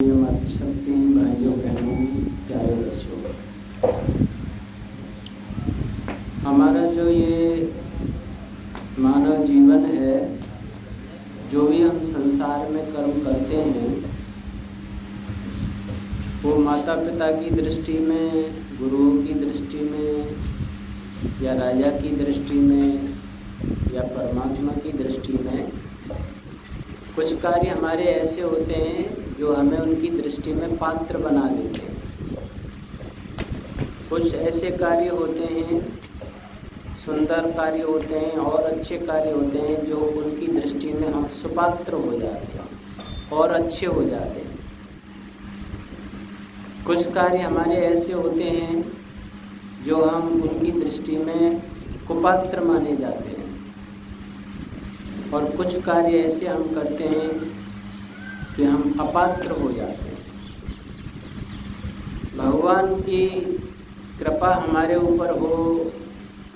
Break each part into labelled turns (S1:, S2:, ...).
S1: शक्ति भाइयों बहनों प्यारे बच्चों, हमारा जो ये मानव जीवन है, जो भी हम संसार में कर्म करते हैं, वो माता पिता की दृष्टि में, गुरुओं की दृष्टि में, या राजा की दृष्टि में, या परमात्मा की दृष्टि में कुछ कार्य हमारे ऐसे होते हैं जो हमें उनकी दृष्टि में पात्र बना देते हैं। कुछ ऐसे कार्य होते हैं, सुंदर कार्य होते हैं और अच्छे कार्य होते हैं जो उनकी दृष्टि में हम सुपात्र हो जाते हैं और अच्छे हो जाते हैं। कुछ कार्य हमारे ऐसे होते हैं जो हम उनकी दृष्टि में कुपात्र माने जाते हैं, और कुछ कार्य ऐसे हम करते हैं कि हम अपात्र हो जाते हैं। भगवान की कृपा हमारे ऊपर हो,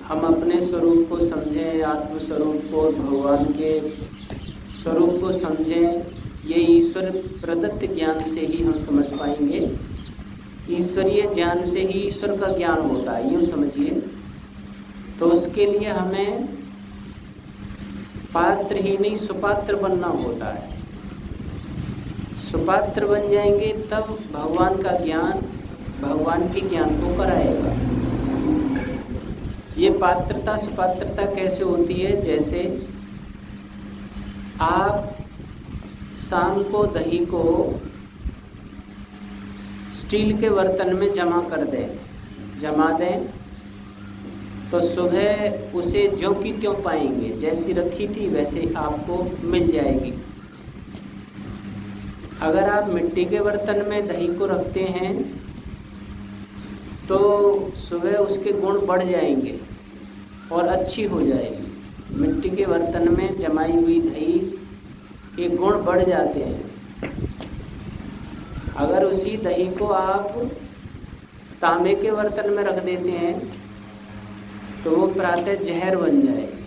S1: हम अपने स्वरूप को समझें, आत्म स्वरूप को, भगवान के स्वरूप को समझें। ये ईश्वर प्रदत्त ज्ञान से ही हम समझ पाएंगे। ईश्वरीय ज्ञान से ही ईश्वर का ज्ञान होता है, यूँ समझिए। तो उसके लिए हमें पात्र ही नहीं सुपात्र बनना होता है। सुपात्र बन जाएंगे तब भगवान का ज्ञान भगवान के ज्ञान को कराएगा। ये पात्रता सुपात्रता कैसे होती है? जैसे आप शाम को दही को स्टील के बर्तन में जमा दें तो सुबह उसे ज्यों की त्यों पाएंगे, जैसी रखी थी वैसे आपको मिल जाएगी। अगर आप मिट्टी के बर्तन में दही को रखते हैं तो सुबह उसके गुण बढ़ जाएंगे और अच्छी हो जाएगी। मिट्टी के बर्तन में जमाई हुई दही के गुण बढ़ जाते हैं। अगर उसी दही को आप तांबे के बर्तन में रख देते हैं तो वो प्रातः जहर बन जाएगी।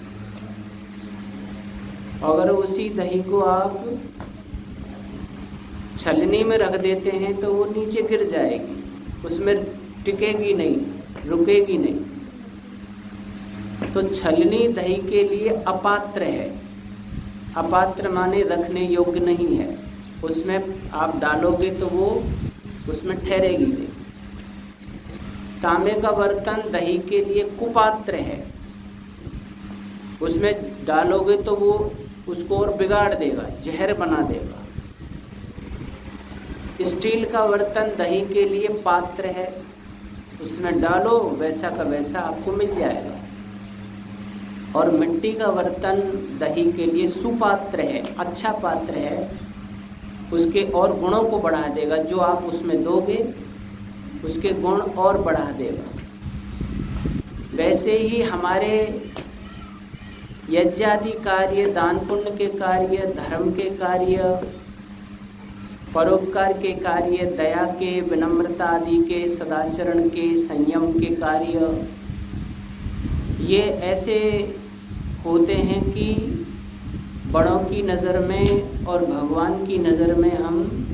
S1: अगर उसी दही को आप छलनी में रख देते हैं तो वो नीचे गिर जाएगी, उसमें टिकेगी नहीं, रुकेगी नहीं। तो छलनी दही के लिए अपात्र है। अपात्र माने रखने योग्य नहीं है। उसमें आप डालोगे तो वो उसमें ठहरेगी नहीं। तांबे का बर्तन दही के लिए कुपात्र है। उसमें डालोगे तो वो उसको और बिगाड़ देगा, जहर बना देगा। स्टील का बर्तन दही के लिए पात्र है। उसमें डालो वैसा का वैसा आपको मिल जाएगा। और मिट्टी का बर्तन दही के लिए सुपात्र है, अच्छा पात्र है। उसके और गुणों को बढ़ा देगा। जो आप उसमें दोगे उसके गुण और बढ़ा देगा। वैसे ही हमारे यज्ञादि कार्य, दान पुण्य के कार्य, धर्म के कार्य, परोपकार के कार्य, दया के, विनम्रता आदि के, सदाचरण के, संयम के कार्य, ये ऐसे होते हैं कि बड़ों की नज़र में और भगवान की नज़र में हम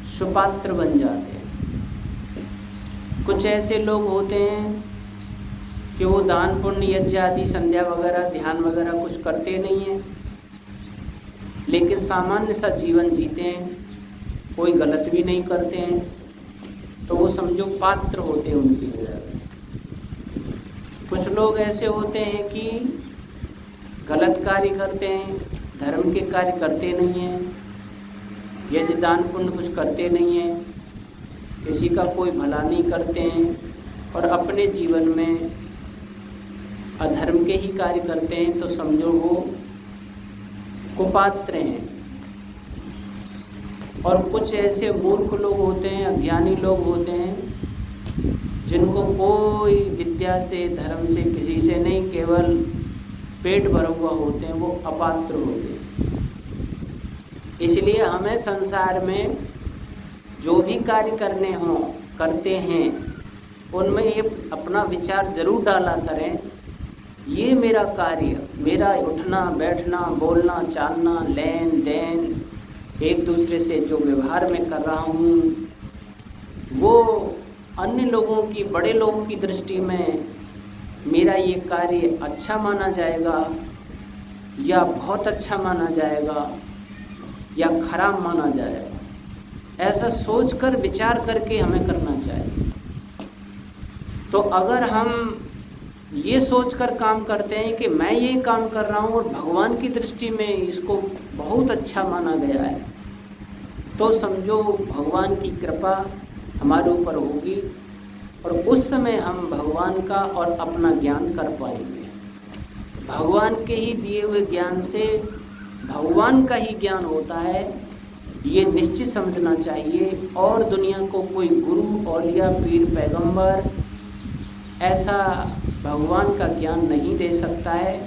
S1: सुपात्र बन जाते हैं। कुछ ऐसे लोग होते हैं कि वो दान पुण्य, यज्ञ आदि, संध्या वगैरह, ध्यान वगैरह कुछ करते नहीं हैं, लेकिन सामान्य सा जीवन जीते हैं, कोई गलत भी नहीं करते हैं, तो वो समझो पात्र होते हैं उनकी नज़र में। कुछ लोग ऐसे होते हैं कि गलत कार्य करते हैं, धर्म के कार्य करते नहीं हैं, यज्ञ दान पुण्य कुछ करते नहीं हैं, किसी का कोई भला नहीं करते हैं, और अपने जीवन में अधर्म के ही कार्य करते हैं, तो समझो वो कुपात्र हैं। और कुछ ऐसे मूर्ख लोग होते हैं, अज्ञानी लोग होते हैं, जिनको कोई विद्या से, धर्म से, किसी से नहीं, केवल पेट भरा हुआ होते हैं, वो अपात्र होते हैं। इसलिए हमें संसार में जो भी कार्य करते हैं उनमें ये अपना विचार जरूर डाला करें, ये मेरा कार्य, मेरा उठना बैठना, बोलना चालना, लेन देन, एक दूसरे से जो व्यवहार मैं कर रहा हूँ वो अन्य लोगों की, बड़े लोगों की दृष्टि में मेरा ये कार्य अच्छा माना जाएगा या बहुत अच्छा माना जाएगा या खराब माना जाएगा, ऐसा सोचकर विचार करके हमें करना चाहिए। तो अगर हम ये सोचकर काम करते हैं कि मैं ये काम कर रहा हूँ और भगवान की दृष्टि में इसको बहुत अच्छा माना गया है, तो समझो भगवान की कृपा हमारे ऊपर होगी और उस समय हम भगवान का और अपना ज्ञान कर पाएंगे। भगवान के ही दिए हुए ज्ञान से भगवान का ही ज्ञान होता है, ये निश्चित समझना चाहिए। और दुनिया को कोई गुरु, औलिया, पीर, पैगंबर ऐसा भगवान का ज्ञान नहीं दे सकता है।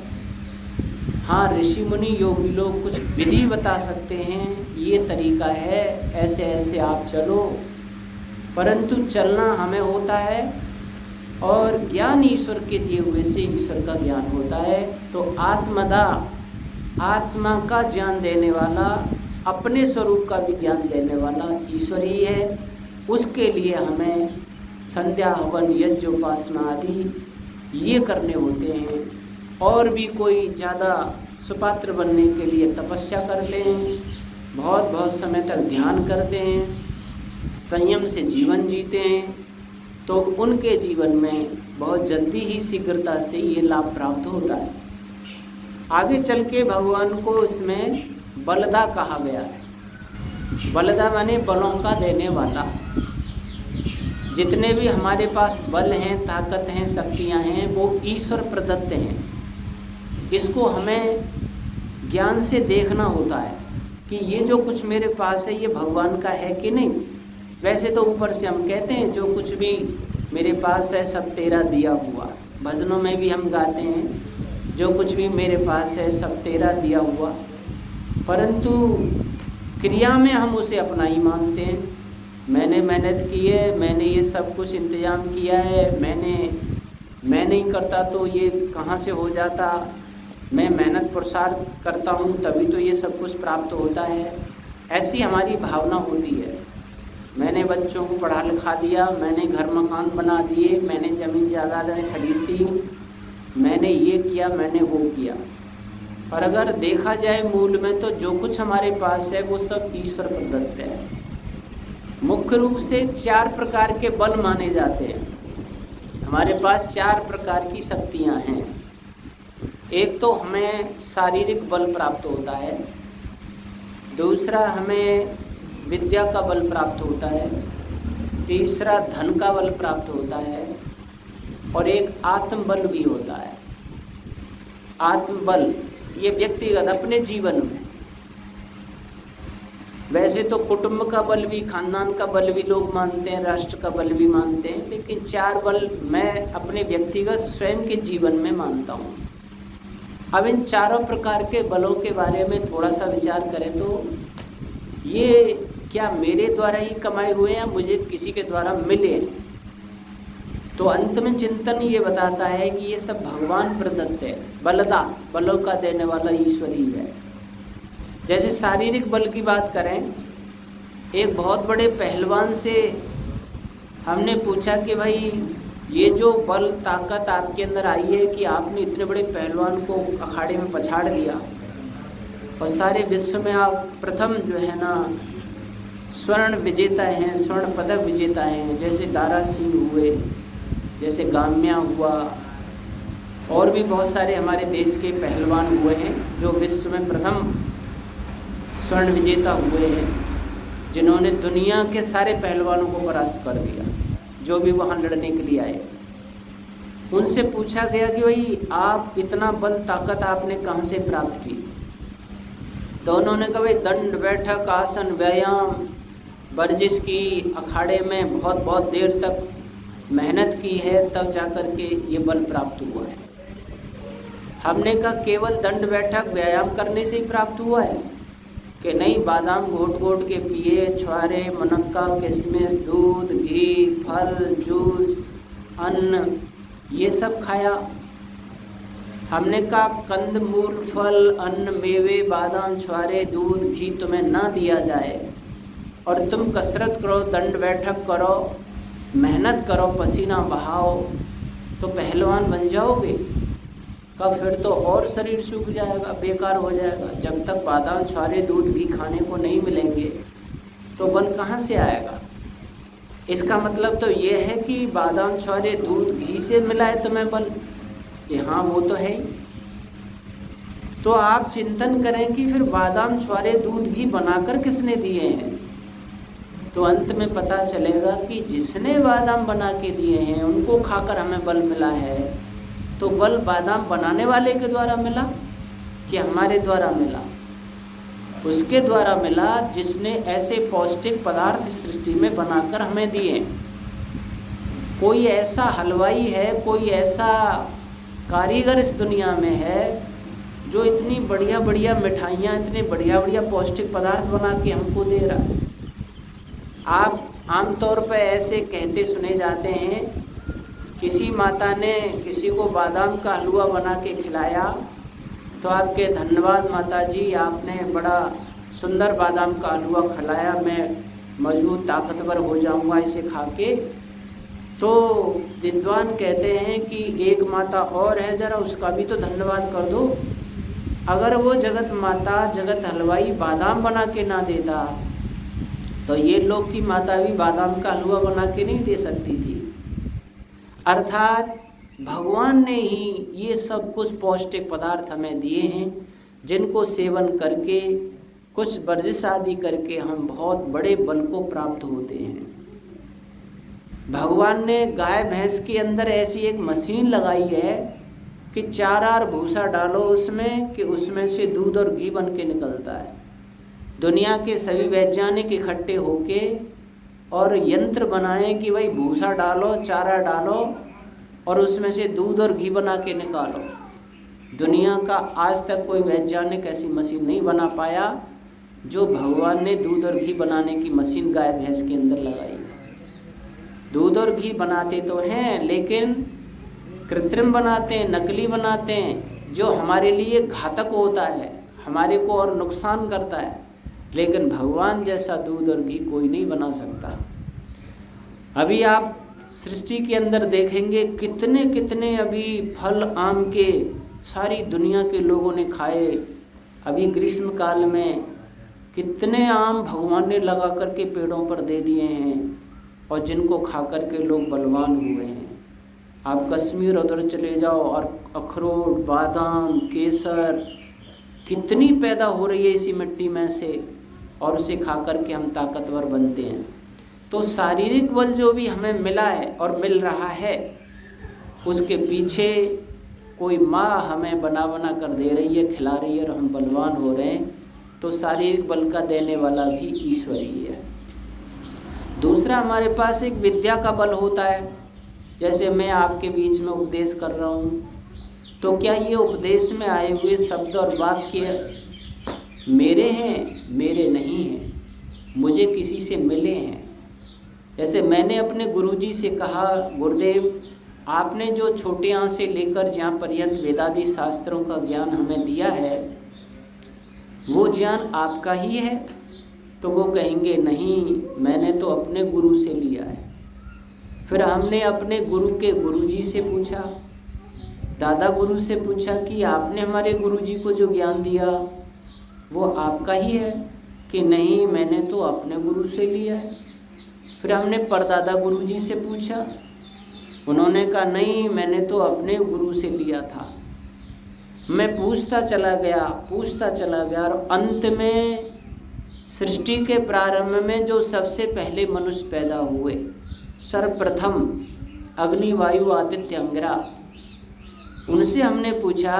S1: हाँ, ऋषि मुनि योगी लोग कुछ विधि बता सकते हैं, ये तरीका है, ऐसे ऐसे आप चलो, परंतु चलना हमें होता है और ज्ञान ईश्वर के दिए हुए से ईश्वर का ज्ञान होता है। तो आत्मदा, आत्मा का ज्ञान देने वाला, अपने स्वरूप का भी ज्ञान देने वाला ईश्वर ही है। उसके लिए हमें संध्या, हवन, यज्ञ, उपासना आदि ये करने होते हैं। और भी कोई ज़्यादा सुपात्र बनने के लिए तपस्या करते हैं, बहुत बहुत समय तक ध्यान करते हैं, संयम से जीवन जीते हैं, तो उनके जीवन में बहुत जल्दी ही शीघ्रता से ये लाभ प्राप्त होता है। आगे चल के भगवान को इसमें बलदा कहा गया है। बलदा माने बलों का देने वाला। जितने भी हमारे पास बल हैं, ताकत हैं, शक्तियां हैं, वो ईश्वर प्रदत्त हैं। इसको हमें ज्ञान से देखना होता है कि ये जो कुछ मेरे पास है ये भगवान का है कि नहीं। वैसे तो ऊपर से हम कहते हैं जो कुछ भी मेरे पास है सब तेरा दिया हुआ। भजनों में भी हम गाते हैं जो कुछ भी मेरे पास है सब तेरा दिया हुआ, परंतु क्रिया में हम उसे अपना ही मानते हैं। मैंने मेहनत की है, मैंने ये सब कुछ इंतजाम किया है, मैं नहीं करता तो ये कहाँ से हो जाता, मैं मेहनत पुरुषार्थ करता हूँ तभी तो ये सब कुछ प्राप्त होता है। ऐसी हमारी भावना होती है। मैंने बच्चों को पढ़ा लिखा दिया, मैंने घर मकान बना दिए, मैंने ज़मीन जायदादें खरीद दी, मैंने ये किया, मैंने वो किया। और अगर देखा जाए मूल में तो जो कुछ हमारे पास है वो सब ईश्वर प्रदत्त है। मुख्य रूप से 4 प्रकार के बल माने जाते हैं। हमारे पास 4 प्रकार की शक्तियाँ हैं। एक तो हमें शारीरिक बल प्राप्त होता है, दूसरा हमें विद्या का बल प्राप्त होता है, तीसरा धन का बल प्राप्त होता है और एक आत्म बल भी होता है। आत्म बल ये व्यक्तिगत अपने जीवन में, वैसे तो कुटुंब का बल भी, खानदान का बल भी लोग मानते हैं, राष्ट्र का बल भी मानते हैं, लेकिन 4 बल मैं अपने व्यक्तिगत स्वयं के जीवन में मानता हूँ। अब इन चारों प्रकार के बलों के बारे में थोड़ा सा विचार करें तो ये क्या मेरे द्वारा ही कमाए हुए हैं, मुझे किसी के द्वारा मिले? तो अंत में चिंतन ये बताता है कि ये सब भगवान प्रदत्त है। बलदा, बलों का देने वाला ईश्वर ही है। जैसे शारीरिक बल की बात करें, एक बहुत बड़े पहलवान से हमने पूछा कि भाई ये जो बल ताकत आपके अंदर आई है कि आपने इतने बड़े पहलवान को अखाड़े में पछाड़ दिया और सारे विश्व में आप प्रथम जो है ना स्वर्ण विजेता हैं, स्वर्ण पदक विजेता हैं, जैसे दारा सिंह हुए, जैसे गाम्या हुआ, और भी बहुत सारे हमारे देश के पहलवान हुए हैं जो विश्व में प्रथम स्वर्ण विजेता हुए हैं, जिन्होंने दुनिया के सारे पहलवानों को परास्त कर दिया जो भी वहाँ लड़ने के लिए आए। उनसे पूछा गया कि भाई आप इतना बल ताकत आपने कहाँ से प्राप्त की? तो उन्होंने कहा भाई दंड बैठक आसन व्यायाम वर्जिश की, अखाड़े में बहुत बहुत देर तक मेहनत की है, तब जाकर के ये बल प्राप्त हुआ है। हमने कहा केवल दंड बैठक व्यायाम करने से ही प्राप्त हुआ है कि नहीं, बादाम घोट घोट के पिए, छुआरे, मुनक्का, किशमिश, दूध, घी, फल, जूस, अन्न ये सब खाया। हमने कहा कंद मूल फल अन्न मेवे बादाम छुआरे दूध घी तुम्हें ना दिया जाए और तुम कसरत करो, दंड बैठक करो, मेहनत करो, पसीना बहाओ, तो पहलवान बन जाओगे? कब? फिर तो और शरीर सूख जाएगा, बेकार हो जाएगा। जब तक बादाम छुआरे दूध घी खाने को नहीं मिलेंगे तो बल कहाँ से आएगा? इसका मतलब तो ये है कि बादाम छुआरे दूध घी से मिला है तुम्हें बल, कि हाँ वो तो है ही। तो आप चिंतन करें कि फिर बादाम छुआरे दूध घी बनाकर किसने दिए हैं? तो अंत में पता चलेगा कि जिसने बादाम बना के दिए हैं उनको खाकर हमें बल मिला है। तो बल बादाम बनाने वाले के द्वारा मिला कि हमारे द्वारा मिला? उसके द्वारा मिला जिसने ऐसे पौष्टिक पदार्थ सृष्टि में बनाकर हमें दिए। कोई ऐसा हलवाई है, कोई ऐसा कारीगर इस दुनिया में है जो इतनी बढ़िया बढ़िया मिठाइयाँ, इतने बढ़िया बढ़िया पौष्टिक पदार्थ बना के हमको दे रहा है। आप आमतौर पर ऐसे कहते सुने जाते हैं, किसी माता ने किसी को बादाम का हलवा बना के खिलाया तो आपके धन्यवाद माता जी, आपने बड़ा सुंदर बादाम का हलवा खिलाया, मैं मजबूत ताकतवर हो जाऊंगा इसे खा के। तो विद्वान कहते हैं कि एक माता और है, ज़रा उसका भी तो धन्यवाद कर दो। अगर वो जगत माता, जगत हलवाई बादाम बना के ना देता तो ये लोग की माता भी बादाम का हलवा बना के नहीं दे सकती थी। अर्थात भगवान ने ही ये सब कुछ पौष्टिक पदार्थ हमें दिए हैं, जिनको सेवन करके कुछ वर्जिश आदि करके हम बहुत बड़े बल को प्राप्त होते हैं। भगवान ने गाय भैंस के अंदर ऐसी एक मशीन लगाई है कि चारा और भूसा डालो उसमें कि उसमें से दूध और घी बन के निकलता है। दुनिया के सभी वैज्ञानिक इकट्ठे होके और यंत्र बनाएं कि भाई भूसा डालो, चारा डालो और उसमें से दूध और घी बना के निकालो। दुनिया का आज तक कोई वैज्ञानिक ऐसी मशीन नहीं बना पाया जो भगवान ने दूध और घी बनाने की मशीन गाय भैंस के अंदर लगाई। दूध और घी बनाते तो हैं लेकिन कृत्रिम बनाते हैं, नकली बनाते हैं, जो हमारे लिए घातक होता है, हमारे को और नुकसान करता है। लेकिन भगवान जैसा दूध और घी कोई नहीं बना सकता। अभी आप सृष्टि के अंदर देखेंगे कितने कितने अभी फल आम के सारी दुनिया के लोगों ने खाए। अभी ग्रीष्म काल में कितने आम भगवान ने लगा करके पेड़ों पर दे दिए हैं और जिनको खा करके लोग बलवान हुए हैं। आप कश्मीर उधर चले जाओ और अखरोट, बादाम, केसर कितनी पैदा हो रही है इसी मिट्टी में से, और उसे खा करके हम ताकतवर बनते हैं। तो शारीरिक बल जो भी हमें मिला है और मिल रहा है, उसके पीछे कोई माँ हमें बना बना कर दे रही है, खिला रही है और हम बलवान हो रहे हैं। तो शारीरिक बल का देने वाला भी ईश्वर ही है। दूसरा, हमारे पास एक विद्या का बल होता है। जैसे मैं आपके बीच में उपदेश कर रहा हूँ, तो क्या ये उपदेश में आए हुए शब्द और वाक्य मेरे हैं? मेरे नहीं हैं, मुझे किसी से मिले हैं। जैसे मैंने अपने गुरुजी से कहा, गुरुदेव आपने जो छोटे आ से लेकर जहाँ पर्यंत वेदादि शास्त्रों का ज्ञान हमें दिया है, वो ज्ञान आपका ही है? तो वो कहेंगे नहीं, मैंने तो अपने गुरु से लिया है। फिर हमने अपने गुरु के गुरुजी से पूछा, दादा गुरु से पूछा कि आपने हमारे गुरुजी को जो ज्ञान दिया वो आपका ही है? कि नहीं, मैंने तो अपने गुरु से लिया है। फिर हमने परदादा गुरुजी से पूछा, उन्होंने कहा नहीं, मैंने तो अपने गुरु से लिया था। मैं पूछता चला गया और अंत में सृष्टि के प्रारंभ में जो सबसे पहले मनुष्य पैदा हुए, सर्वप्रथम अग्नि, वायु, आदित्य, अंगिरा, उनसे हमने पूछा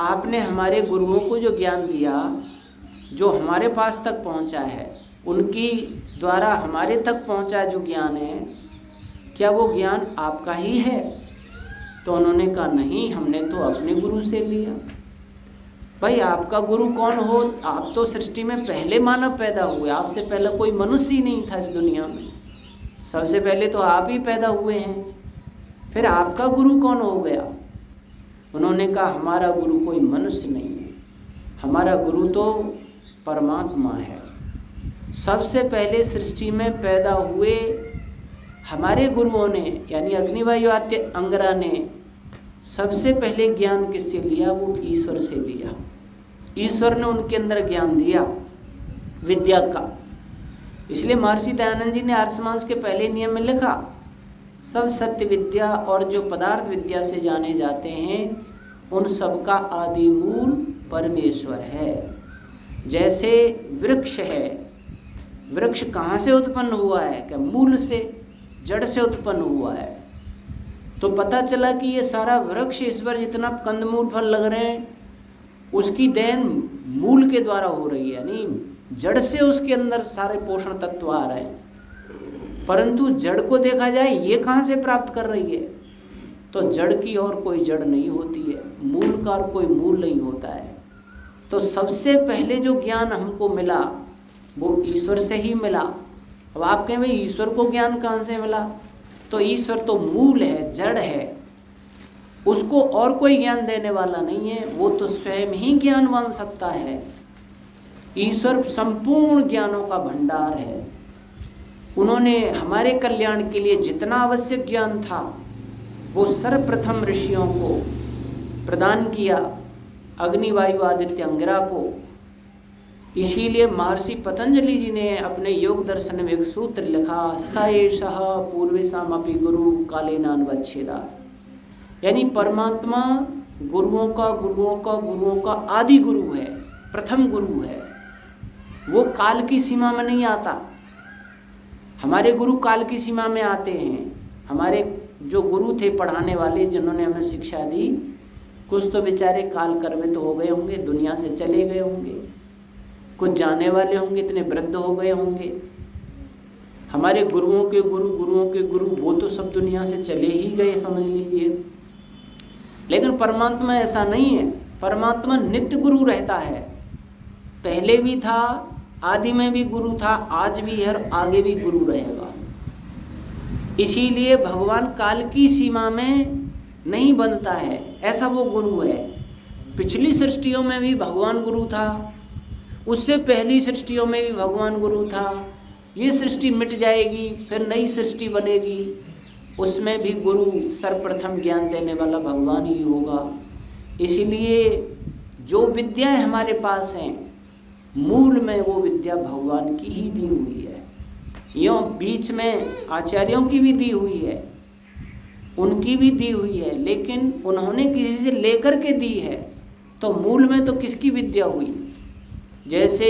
S1: आपने हमारे गुरुओं को जो ज्ञान दिया, जो हमारे पास तक पहुंचा है, उनकी द्वारा हमारे तक पहुंचा जो ज्ञान है, क्या वो ज्ञान आपका ही है? तो उन्होंने कहा नहीं, हमने तो अपने गुरु से लिया। भाई आपका गुरु कौन हो? आप तो सृष्टि में पहले मानव पैदा हुए, आपसे पहले कोई मनुष्य ही नहीं था इस दुनिया में, सबसे पहले तो आप ही पैदा हुए हैं। फिर आपका गुरु कौन हो गया? उन्होंने कहा हमारा गुरु कोई मनुष्य नहीं है, हमारा गुरु तो परमात्मा है। सबसे पहले सृष्टि में पैदा हुए हमारे गुरुओं ने यानी अग्नि वायु आदित्य अंगिरा ने सबसे पहले ज्ञान किससे लिया? वो ईश्वर से लिया। ईश्वर ने उनके अंदर ज्ञान दिया विद्या का। इसलिए महर्षि दयानंद जी ने आर्य समाज के पहले नियम में लिखा, सब सत्य विद्या और जो पदार्थ विद्या से जाने जाते हैं उन सब का आदि मूल परमेश्वर है। जैसे वृक्ष है, वृक्ष कहाँ से उत्पन्न हुआ है? क्या मूल से, जड़ से उत्पन्न हुआ है। तो पता चला कि ये सारा वृक्ष इस पर जितना कंदमूल फल लग रहे हैं उसकी देन मूल के द्वारा हो रही है, यानी जड़ से उसके अंदर सारे पोषण तत्व आ रहे हैं। परंतु जड़ को देखा जाए ये कहाँ से प्राप्त कर रही है? तो जड़ की और कोई जड़ नहीं होती है, मूल का और कोई मूल नहीं होता है। तो सबसे पहले जो ज्ञान हमको मिला वो ईश्वर से ही मिला। अब आप कहें भाई ईश्वर को ज्ञान कहाँ से मिला? तो ईश्वर तो मूल है, जड़ है, उसको और कोई ज्ञान देने वाला नहीं है, वो तो स्वयं ही ज्ञानवान सत्ता है। ईश्वर संपूर्ण ज्ञानों का भंडार है। उन्होंने हमारे कल्याण के लिए जितना आवश्यक ज्ञान था वो सर्वप्रथम ऋषियों को प्रदान किया, अग्नि वायु आदित्य अंगिरा को। इसीलिए महर्षि पतंजलि जी ने अपने योग दर्शन में एक सूत्र लिखा, स एषः पूर्वेषामपि गुरु कालेनानुवच्छेदा, यानी परमात्मा गुरुओं का आदि गुरु है, प्रथम गुरु है। वो काल की सीमा में नहीं आता। हमारे गुरु काल की सीमा में आते हैं। हमारे जो गुरु थे पढ़ाने वाले, जिन्होंने हमें शिक्षा दी, कुछ तो बेचारे काल कर्मित हो गए होंगे, दुनिया से चले गए होंगे, कुछ जाने वाले होंगे, इतने वृद्ध हो गए होंगे। हमारे गुरुओं के गुरु वो तो सब दुनिया से चले ही गए, समझ लीजिए। लेकिन परमात्मा ऐसा नहीं है। परमात्मा नित्य गुरु रहता है, पहले भी था, आदि में भी गुरु था, आज भी है और आगे भी गुरु रहेगा। इसीलिए भगवान काल की सीमा में नहीं बनता है, ऐसा वो गुरु है। पिछली सृष्टियों में भी भगवान गुरु था, उससे पहली सृष्टियों में भी भगवान गुरु था। ये सृष्टि मिट जाएगी, फिर नई सृष्टि बनेगी, उसमें भी गुरु सर्वप्रथम ज्ञान देने वाला भगवान ही होगा। इसीलिए जो विद्याएं हमारे पास हैं, मूल में वो विद्या भगवान की ही दी हुई है। यूँ बीच में आचार्यों की भी दी हुई है, उनकी भी दी हुई है, लेकिन उन्होंने किसी से लेकर के दी है। तो मूल में तो किसकी विद्या हुई? जैसे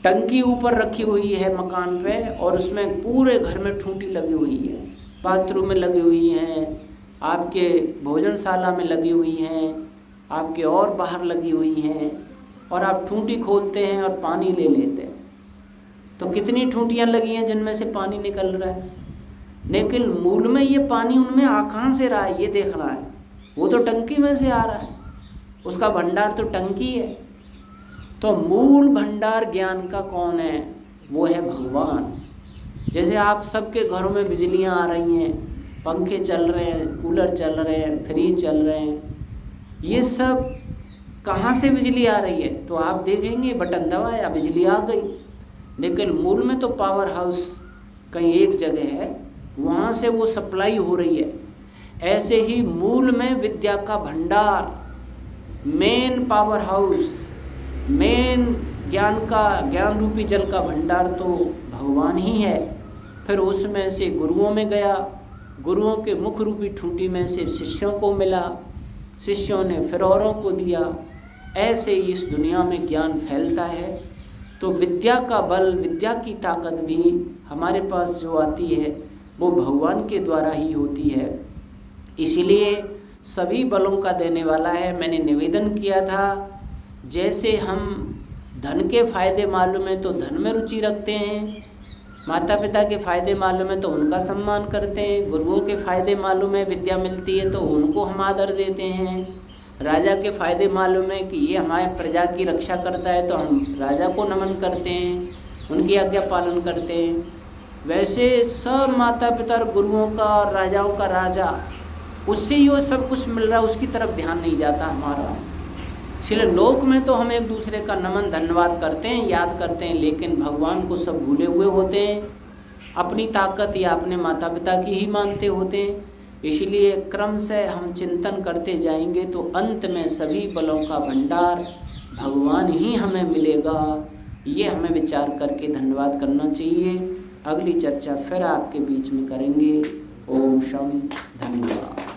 S1: टंकी ऊपर रखी हुई है मकान पे और उसमें पूरे घर में ठूंठी लगी हुई है, बाथरूम में लगी हुई हैं, आपके भोजनशाला में लगी हुई हैं, आपके और बाहर लगी हुई हैं, और आप ठूंठी खोलते हैं और पानी ले लेते हैं। तो कितनी ठूंठियाँ लगी हैं जिनमें से पानी निकल रहा है, लेकिन मूल में ये पानी उनमें आ कहाँ से रहा है ये देखना है। वो तो टंकी में से आ रहा है, उसका भंडार तो टंकी है। तो मूल भंडार ज्ञान का कौन है? वो है भगवान। जैसे आप सबके घरों में बिजलियाँ आ रही हैं, पंखे चल रहे हैं, कूलर चल रहे हैं, फ्रिज चल रहे हैं, ये सब कहाँ से बिजली आ रही है? तो आप देखेंगे बटन दबाया बिजली आ गई, लेकिन मूल में तो पावर हाउस कहीं एक जगह है, वहाँ से वो सप्लाई हो रही है। ऐसे ही मूल में विद्या का भंडार, मेन पावर हाउस, मेन ज्ञान रूपी जल का भंडार तो भगवान ही है। फिर उसमें से गुरुओं में गया, गुरुओं के मुख रूपी ठूंठी में से शिष्यों को मिला, शिष्यों ने फिर औरों को दिया। ऐसे ही इस दुनिया में ज्ञान फैलता है। तो विद्या का बल, विद्या की ताकत भी हमारे पास जो आती है वो भगवान के द्वारा ही होती है। इसीलिए सभी बलों का देने वाला है। मैंने निवेदन किया था, जैसे हम धन के फायदे मालूम है तो धन में रुचि रखते हैं, माता पिता के फायदे मालूम है तो उनका सम्मान करते हैं, गुरुओं के फायदे मालूम है विद्या मिलती है तो उनको हम आदर देते हैं, राजा के फायदे मालूम है कि ये हमारे प्रजा की रक्षा करता है तो हम राजा को नमन करते हैं, उनकी आज्ञा पालन करते हैं। वैसे सब माता पिता और गुरुओं का और राजाओं का राजा उससे ये सब कुछ मिल रहा है, उसकी तरफ ध्यान नहीं जाता हमारा। इसलिए लोक में तो हम एक दूसरे का नमन धन्यवाद करते हैं, याद करते हैं, लेकिन भगवान को सब भूले हुए होते हैं, अपनी ताकत या अपने माता पिता की ही मानते होते हैं। इसलिए क्रम से हम चिंतन करते जाएंगे तो अंत में सभी बलों का भंडार भगवान ही हमें मिलेगा। ये हमें विचार करके धन्यवाद करना चाहिए। अगली चर्चा फिर आपके बीच में करेंगे। ओम शम धन्यवाद।